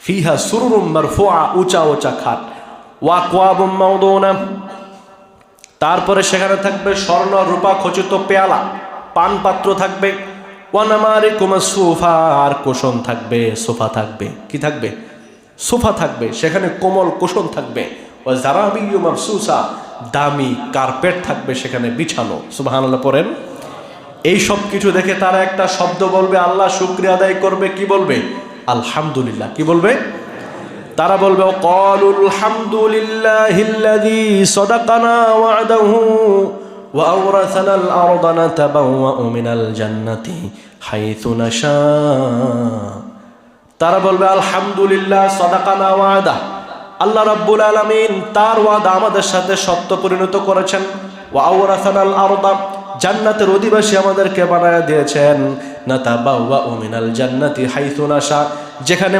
ফিহা সুরুরুম মারফুআ, উঁচা উঁচা খাট, ওয়া আকওয়াবুম মাওদুনা, তারপরে সেখানে থাকবে স্বর্ণ রূপা খচিত পেয়ালা, পান পাত্র থাকবে, ওয়া নামারিকু মাসফুফা, আর কুশন থাকবে, সোফা থাকবে। কি থাকবে? সোফা থাকবে, সেখানে কোমল কুশন থাকবে। ওয়া জারাবিয়্যু মাবসুসা, দামি কার্পেট থাকবে সেখানে বিছানো। সুবহানাল্লাহ পড়েন। এই সব কিছু দেখে তারা একটা শব্দ বলবে, আল্লাহ শুকরিয়া আদায় করবে। কি বলবে? আলহামদুলিল্লাহ। কি বলবে? তারা বলবে ক্বালুল হামদুলিল্লাহিল্লাযী সাদাকানা ওয়া'দাহু ওয়া আওরাসানাল আরদা নাতাবাওয়াউ মিনাল জান্নাতি হাইথু নাশা। তারা বলবে আলহামদুলিল্লাহ, সাদাকানা ওয়া'দা, আল্লাহ রাব্বুল আলামিন তার ওয়াদা আমাদের সাথে সত্য পরিণত করেছেন। ওয়া আওরাসানাল আরদা, জান্নাতের অধিবাসী আমাদেরকে বানায়া দিয়েছেন। নাতাবাওয়াউ মিনাল জান্নাতি হাইথু নাশা, যেখানে